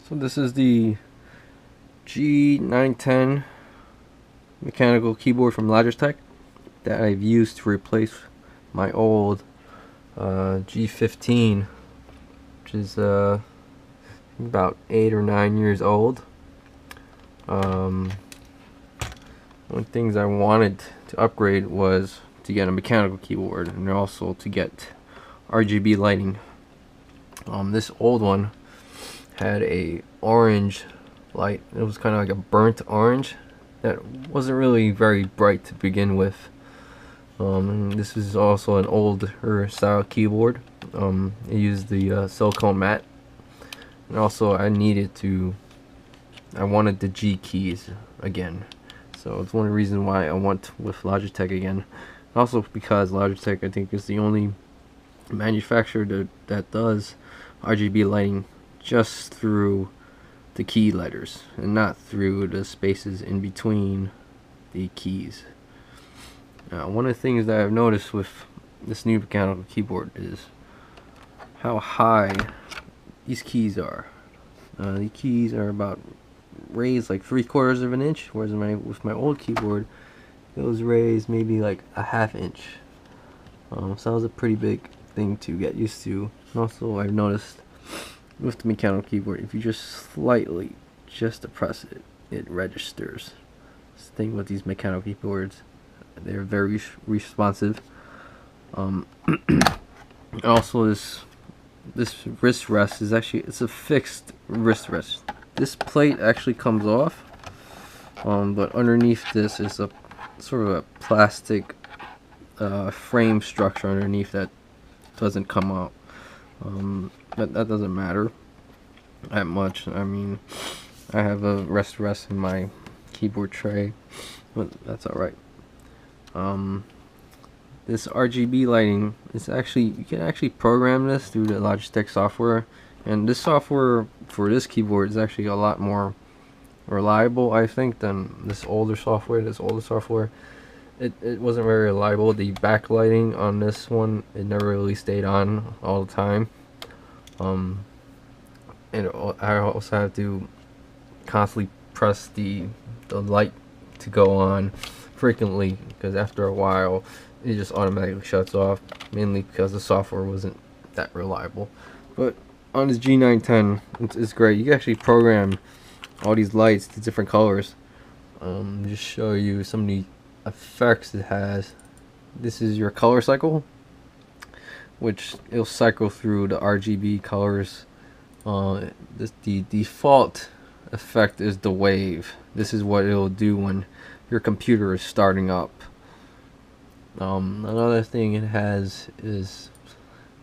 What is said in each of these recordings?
So this is the G910 mechanical keyboard from Logitech that I've used to replace my old G15, which is about 8 or 9 years old. One of the things I wanted to upgrade was to get a mechanical keyboard and also to get RGB lighting. This old one had a orange light. It was kind of like a burnt orange that wasn't really very bright to begin with. And this is also an older style keyboard. It used the silicone mat, and also I wanted the G keys again. So it's one of the reasons why I went with Logitech again. Also because Logitech, I think, is the only manufacturer that does RGB lighting just through the key letters and not through the spaces in between the keys. Now, one of the things that I've noticed with this new mechanical keyboard is how high these keys are. The keys are about raised like 3/4 of an inch, whereas with my old keyboard it was raised maybe like a 1/2 inch. So that was a pretty big thing to get used to. And also I've noticed with the mechanical keyboard, if you just slightly depress it, it registers. This thing with these mechanical keyboards, they're very responsive. Also this wrist rest is it's a fixed wrist rest. This plate actually comes off, but underneath this is a sort of a plastic frame structure underneath that doesn't come out. But that doesn't matter that much. I mean, I have a rest in my keyboard tray, but that's alright. This RGB lighting is you can actually program this through the Logitech software, and this software for this keyboard is actually a lot more reliable, I think, than this older software. It wasn't very reliable. The backlighting on this one, it never really stayed on all the time. And I also have to constantly press the light to go on frequently, because after a while it just automatically shuts off, mainly because the software wasn't that reliable. But on this G910, it's great. You can actually program all these lights to different colors. Just show you some of the effects it has. This is your color cycle, which it'll cycle through the RGB colors. The default effect is the wave. This is what it'll do when your computer is starting up. Another thing it has is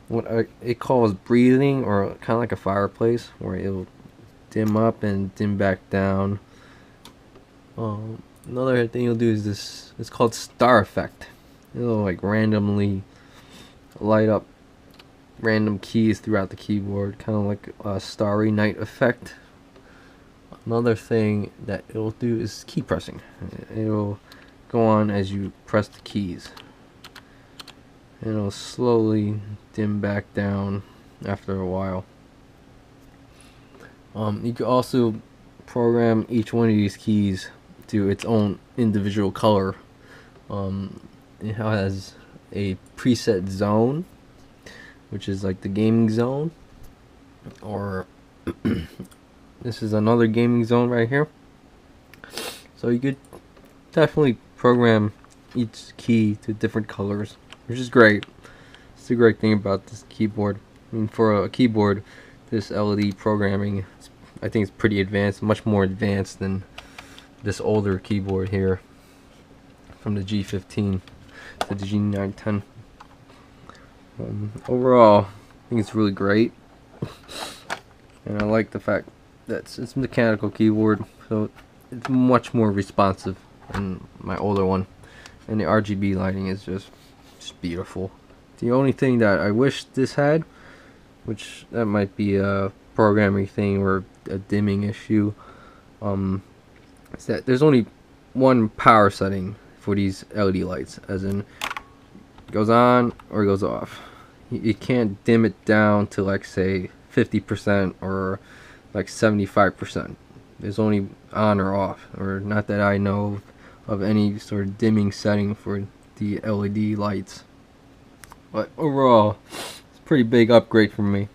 what it calls breathing, or kind of like a fireplace, where it'll dim up and dim back down. Another thing you'll do is this. It's called star effect. It'll like randomly light up random keys throughout the keyboard, kind of like a starry night effect. Another thing that it'll do is key pressing. It'll go on as you press the keys, and it'll slowly dim back down after a while. You can also program each one of these keys to its own individual color. It has a preset zone, which is like the gaming zone, or this is another gaming zone right here. So you could definitely program each key to different colors, which is great. It's a great thing about this keyboard. I mean, for a keyboard, this LED programming, I think it's pretty advanced, much more advanced than this older keyboard here from the G15 to the G910. Overall, I think it's really great, and I like the fact that it's a mechanical keyboard, so it's much more responsive than my older one, and the RGB lighting is just beautiful. The only thing that I wish this had, which that might be a programming thing or a dimming issue, is that there's only one power setting for these LED lights, as in it goes on or it goes off. You can't dim it down to, like, say 50% or like 75%. It's only on or off, or not that I know of any sort of dimming setting for the LED lights. But overall, it's a pretty big upgrade for me.